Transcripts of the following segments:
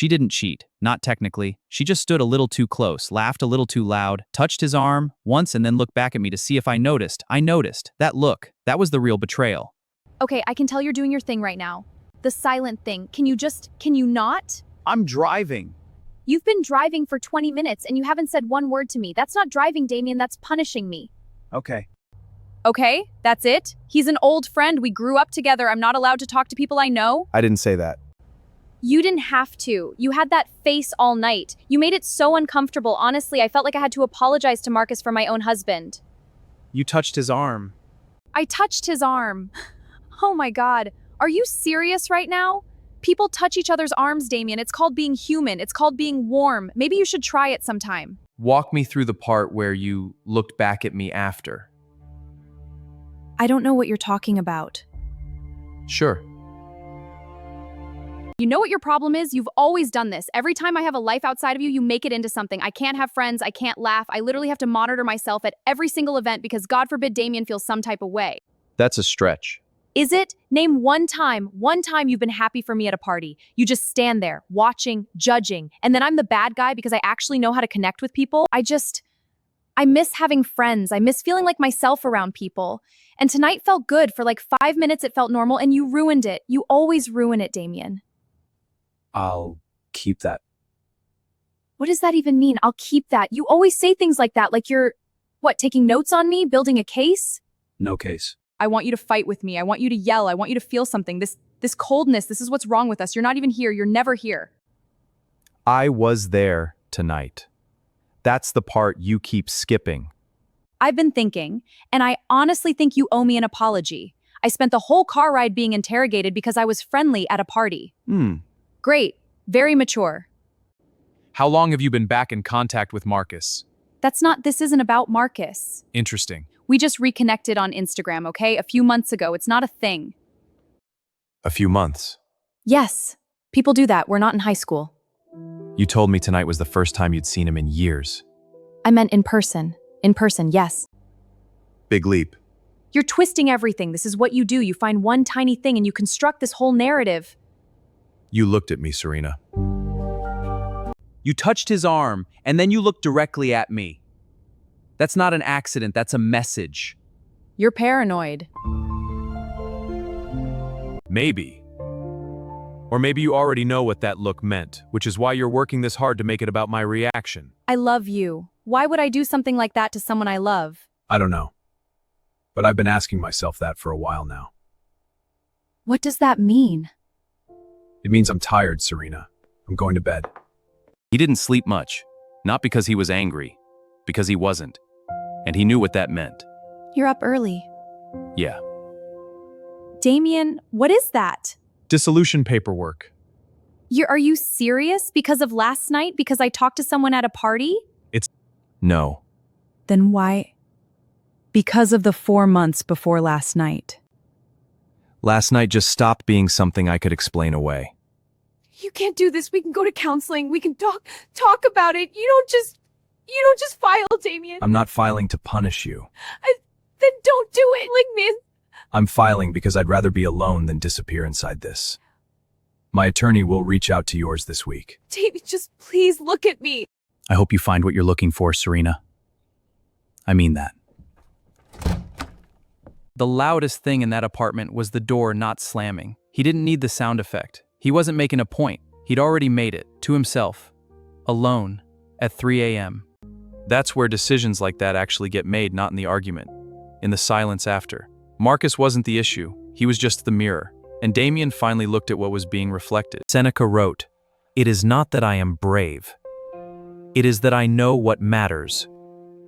She didn't cheat, not technically. She just stood a little too close, laughed a little too loud, touched his arm once and then looked back at me to see if I noticed. I noticed. That look, that was the real betrayal. Okay, I can tell you're doing your thing right now. The silent thing. Can you not? I'm driving. You've been driving for 20 minutes and you haven't said one word to me. That's not driving, Damien, that's punishing me. Okay. Okay, that's it? He's an old friend. We grew up together. I'm not allowed to talk to people I know. I didn't say that. You didn't have to. You had that face all night. You made it so uncomfortable. Honestly, I felt like I had to apologize to Marcus for my own husband. You touched his arm. I touched his arm. Oh my God. Are you serious right now? People touch each other's arms, Damien. It's called being human. It's called being warm. Maybe you should try it sometime. Walk me through the part where you looked back at me after. I don't know what you're talking about. Sure. You know what your problem is? You've always done this. Every time I have a life outside of you, you make it into something. I can't have friends. I can't laugh. I literally have to monitor myself at every single event because God forbid Damien feels some type of way. That's a stretch. Is it? Name one time you've been happy for me at a party. You just stand there, watching, judging, and then I'm the bad guy because I actually know how to connect with people. I miss having friends. I miss feeling like myself around people. And tonight felt good. For like 5 minutes it felt normal, and you ruined it. You always ruin it, Damien. I'll keep that. What does that even mean? I'll keep that. You always say things like that, like you're, taking notes on me, building a case? No case. I want you to fight with me. I want you to yell. I want you to feel something. This coldness, this is what's wrong with us. You're not even here. You're never here. I was there tonight. That's the part you keep skipping. I've been thinking, and I honestly think you owe me an apology. I spent the whole car ride being interrogated because I was friendly at a party. Great. Very mature. How long have you been back in contact with Marcus? This isn't about Marcus. Interesting. We just reconnected on Instagram, okay? A few months ago. It's not a thing. A few months. Yes. People do that. We're not in high school. You told me tonight was the first time you'd seen him in years. I meant in person. In person, yes. Big leap. You're twisting everything. This is what you do. You find one tiny thing and you construct this whole narrative. You looked at me, Serena. You touched his arm, and then you looked directly at me. That's not an accident, that's a message. You're paranoid. Maybe. Or maybe you already know what that look meant, which is why you're working this hard to make it about my reaction. I love you. Why would I do something like that to someone I love? I don't know. But I've been asking myself that for a while now. What does that mean? It means I'm tired, Serena. I'm going to bed. He didn't sleep much. Not because he was angry, because he wasn't. And he knew what that meant. You're up early. Yeah. Damien, what is that? Dissolution paperwork. Are you serious? Because of last night? Because I talked to someone at a party? No. Then why? Because of the 4 months before last night. Last night just stopped being something I could explain away. You can't do this. We can go to counseling. We can talk about it. You don't just file, Damien. I'm not filing to punish you. Then don't do it. Like me. I'm filing because I'd rather be alone than disappear inside this. My attorney will reach out to yours this week. Damien, just please look at me. I hope you find what you're looking for, Serena. I mean that. The loudest thing in that apartment was the door not slamming. He didn't need the sound effect. He wasn't making a point. He'd already made it, to himself. Alone, at 3 a.m. That's where decisions like that actually get made, not in the argument. In the silence after. Marcus wasn't the issue. He was just the mirror. And Damien finally looked at what was being reflected. Seneca wrote, "It is not that I am brave. It is that I know what matters,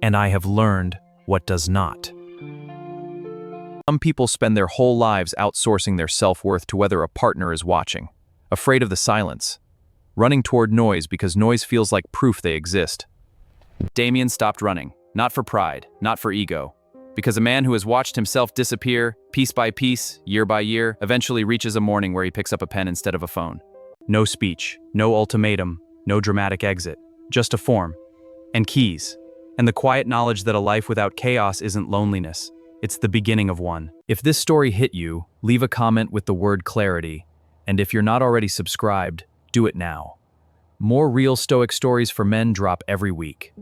and I have learned what does not." Some people spend their whole lives outsourcing their self-worth to whether a partner is watching, afraid of the silence, running toward noise because noise feels like proof they exist. Damien stopped running, not for pride, not for ego, because a man who has watched himself disappear, piece by piece, year by year, eventually reaches a morning where he picks up a pen instead of a phone. No speech, no ultimatum, no dramatic exit, just a form, and keys, and the quiet knowledge that a life without chaos isn't loneliness. It's the beginning of one. If this story hit you, leave a comment with the word clarity, and if you're not already subscribed, do it now. More real Stoic stories for men drop every week.